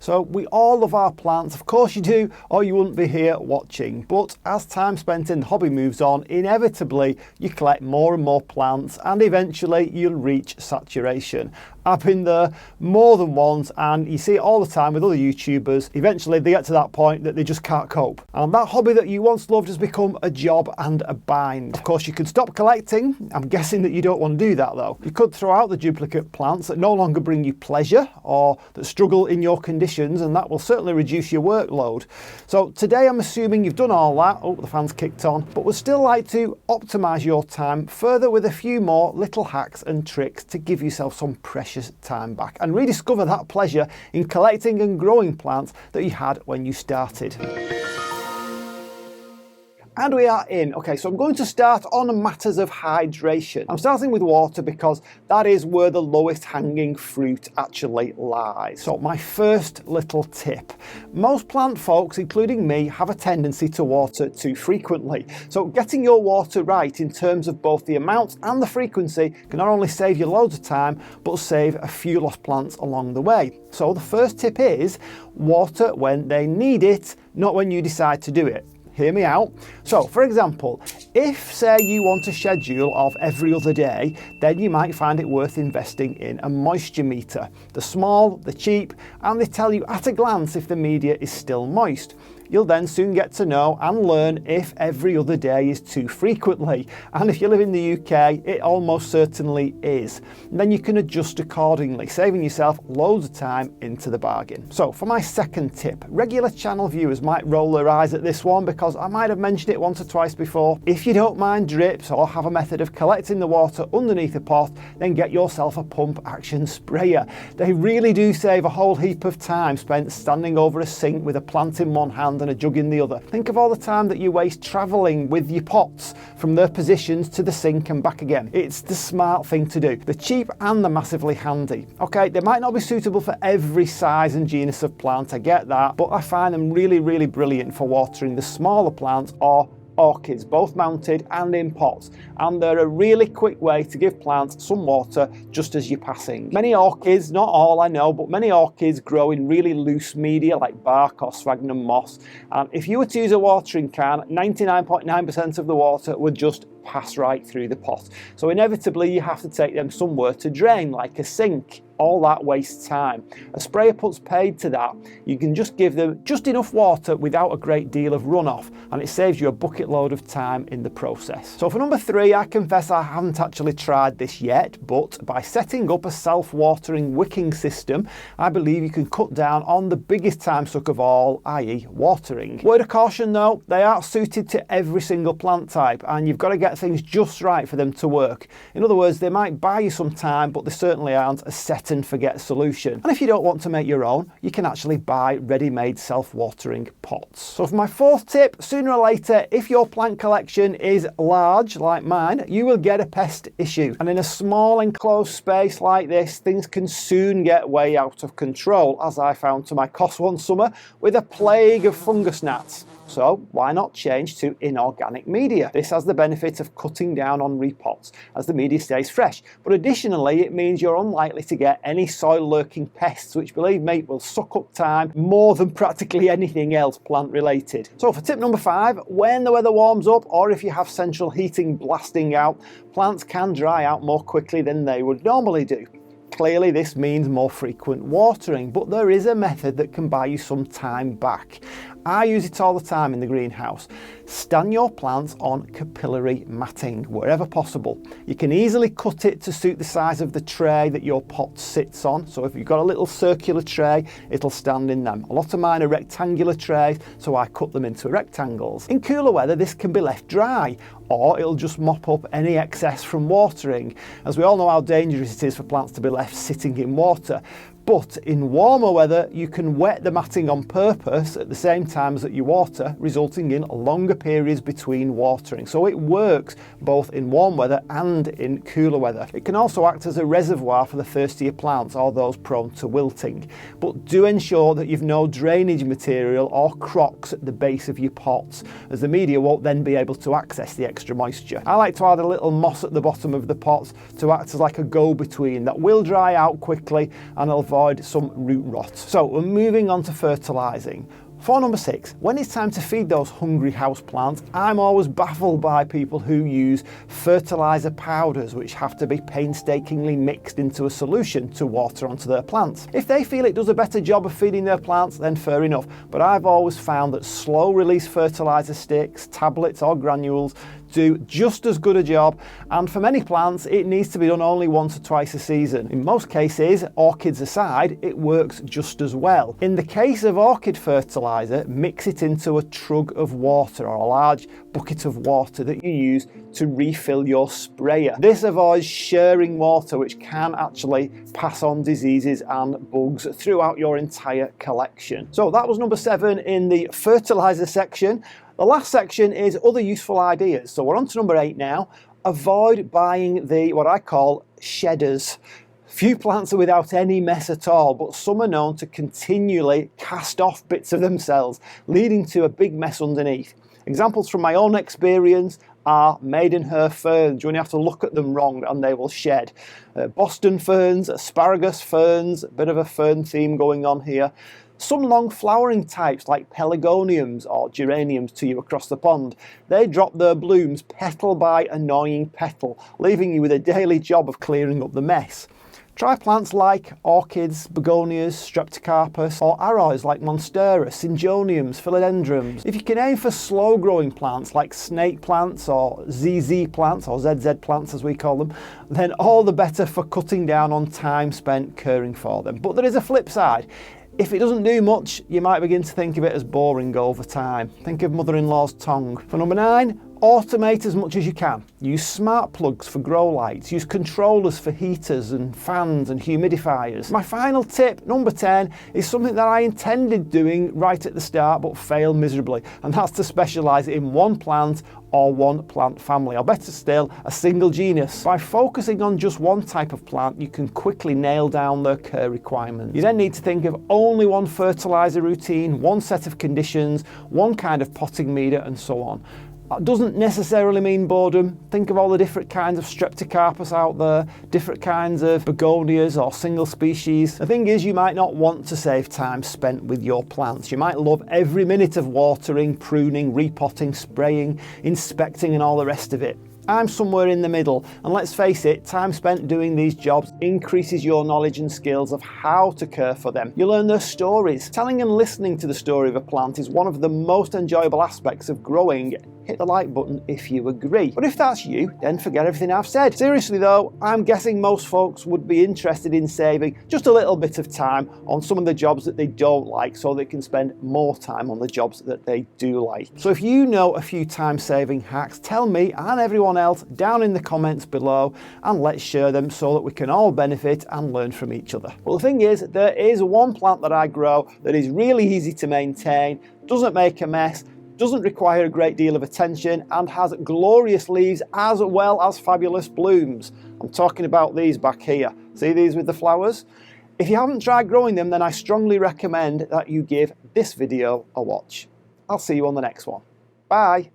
So we all love our plants, of course you do, or you wouldn't be here watching. But as time spent in the hobby moves on, inevitably you collect more and more plants and eventually you'll reach saturation. I've been there more than once, and you see it all the time with other YouTubers. Eventually they get to that point that they just can't cope. And that hobby that you once loved has become a job and a bind. Of course you can stop collecting. I'm guessing that you don't want to do that though. You could throw out the duplicate plants that no longer bring you pleasure or that struggle in your conditions, and that will certainly reduce your workload. So today I'm assuming you've done all that. Oh, the fan's kicked on. But would still like to optimize your time further with a few more little hacks and tricks to give yourself some precious time back and rediscover that pleasure in collecting and growing plants that you had when you started. And we are in. Okay, so I'm going to start on matters of hydration. I'm starting with water because that is where the lowest hanging fruit actually lies. So my first little tip. Most plant folks, including me, have a tendency to water too frequently. So getting your water right in terms of both the amount and the frequency can not only save you loads of time, but save a few lost plants along the way. So the first tip is water when they need it, not when you decide to do it. Hear me out. So for example, if say you want a schedule of every other day, then you might find it worth investing in a moisture meter. They're small, they're cheap, and they tell you at a glance if the media is still moist. You'll then soon get to know and learn if every other day is too frequently. And if you live in the UK, it almost certainly is. And then you can adjust accordingly, saving yourself loads of time into the bargain. So for my second tip, regular channel viewers might roll their eyes at this one because I might have mentioned it once or twice before. If you don't mind drips or have a method of collecting the water underneath a pot, then get yourself a pump action sprayer. They really do save a whole heap of time spent standing over a sink with a plant in one hand and a jug in the other. Think of all the time that you waste travelling with your pots from their positions to the sink and back again. It's the smart thing to do. They're cheap and they're massively handy. Okay, they might not be suitable for every size and genus of plant, I get that, but I find them really, really brilliant for watering the smaller plants or orchids, both mounted and in pots, and they're a really quick way to give plants some water just as you're passing. Many orchids, not all I know, but many orchids grow in really loose media like bark or sphagnum moss, and if you were to use a watering can, 99.9% of the water would just pass right through the pot. So inevitably you have to take them somewhere to drain, like a sink. All that wastes time. A sprayer puts paid to that. You can just give them just enough water without a great deal of runoff, and it saves you a bucket load of time in the process. So for number 3, I confess I haven't actually tried this yet, but by setting up a self-watering wicking system, I believe you can cut down on the biggest time suck of all, i.e. watering. Word of caution though, they aren't suited to every single plant type, and you've got to get things just right for them to work. In other words, they might buy you some time, but they certainly aren't a set and forget solution. And if you don't want to make your own, you can actually buy ready-made self-watering pots. So for my fourth tip, sooner or later, if your plant collection is large like mine, you will get a pest issue. And in a small enclosed space like this, things can soon get way out of control, as I found to my cost one summer with a plague of fungus gnats. So why not change to inorganic media? This has the benefit of cutting down on repots as the media stays fresh, but additionally it means you're unlikely to get any soil lurking pests, which believe me will suck up time more than practically anything else plant related. So for tip number 5, when the weather warms up or if you have central heating blasting out, plants can dry out more quickly than they would normally do. Clearly this means more frequent watering, but there is a method that can buy you some time back. I use it all the time in the greenhouse. Stand your plants on capillary matting wherever possible. You can easily cut it to suit the size of the tray that your pot sits on. So if you've got a little circular tray, it'll stand in them. A lot of mine are rectangular trays, so I cut them into rectangles. In cooler weather, this can be left dry, or it'll just mop up any excess from watering, as we all know how dangerous it is for plants to be left sitting in water. But in warmer weather, you can wet the matting on purpose at the same time that you water, resulting in longer periods between watering. So it works both in warm weather and in cooler weather. It can also act as a reservoir for the thirstier plants or those prone to wilting. But do ensure that you've no drainage material or crocks at the base of your pots, as the media won't then be able to access the extra moisture. I like to add a little moss at the bottom of the pots to act as like a go-between that will dry out quickly and avoid avoid some root rot. So we're moving on to fertilising. For number 6, when it's time to feed those hungry houseplants, I'm always baffled by people who use fertiliser powders which have to be painstakingly mixed into a solution to water onto their plants. If they feel it does a better job of feeding their plants, then fair enough, but I've always found that slow release fertiliser sticks, tablets or granules do just as good a job, and for many plants it needs to be done only once or twice a season. In most cases, orchids aside, it works just as well. In the case of orchid fertiliser, mix it into a trug of water or a large bucket of water that you use to refill your sprayer. This avoids sharing water, which can actually pass on diseases and bugs throughout your entire collection. So that was number 7 in the fertiliser section. The last section is other useful ideas. So we're on to number 8 now. Avoid buying the, what I call, shedders. Few plants are without any mess at all, but some are known to continually cast off bits of themselves, leading to a big mess underneath. Examples from my own experience are maidenhair ferns. You only have to look at them wrong and they will shed. Boston ferns, asparagus ferns, a bit of a fern theme going on here. Some long flowering types like pelargoniums or geraniums to you across the pond, they drop their blooms petal by annoying petal, leaving you with a daily job of clearing up the mess. Try plants like orchids, begonias, streptocarpus, or aroids like monstera, syngoniums, philodendrons. If you can aim for slow growing plants like snake plants or ZZ plants, or ZZ plants as we call them, then all the better for cutting down on time spent caring for them. But there is a flip side. If it doesn't do much, you might begin to think of it as boring over time. Think of mother-in-law's tongue. For number 9, automate as much as you can. Use smart plugs for grow lights. Use controllers for heaters and fans and humidifiers. My final tip, number 10, is something that I intended doing right at the start but failed miserably, and that's to specialise in one plant or one plant family, or better still, a single genus. By focusing on just one type of plant, you can quickly nail down their care requirements. You then need to think of only one fertiliser routine, one set of conditions, one kind of potting meter, and so on. That doesn't necessarily mean boredom. Think of all the different kinds of streptocarpus out there, different kinds of begonias or single species. The thing is, you might not want to save time spent with your plants. You might love every minute of watering, pruning, repotting, spraying, inspecting and all the rest of it. I'm somewhere in the middle, and let's face it, time spent doing these jobs increases your knowledge and skills of how to care for them. You learn their stories. Telling and listening to the story of a plant is one of the most enjoyable aspects of growing. Hit the like button if you agree. But if that's you, then forget everything I've said. Seriously though, I'm guessing most folks would be interested in saving just a little bit of time on some of the jobs that they don't like so they can spend more time on the jobs that they do like. So if you know a few time-saving hacks, tell me and everyone else down in the comments below, and let's share them so that we can all benefit and learn from each other. Well, the thing is, there is one plant that I grow that is really easy to maintain, doesn't make a mess, doesn't require a great deal of attention, and has glorious leaves as well as fabulous blooms. I'm talking about these back here. See these with the flowers? If you haven't tried growing them, then I strongly recommend that you give this video a watch. I'll see you on the next one. Bye.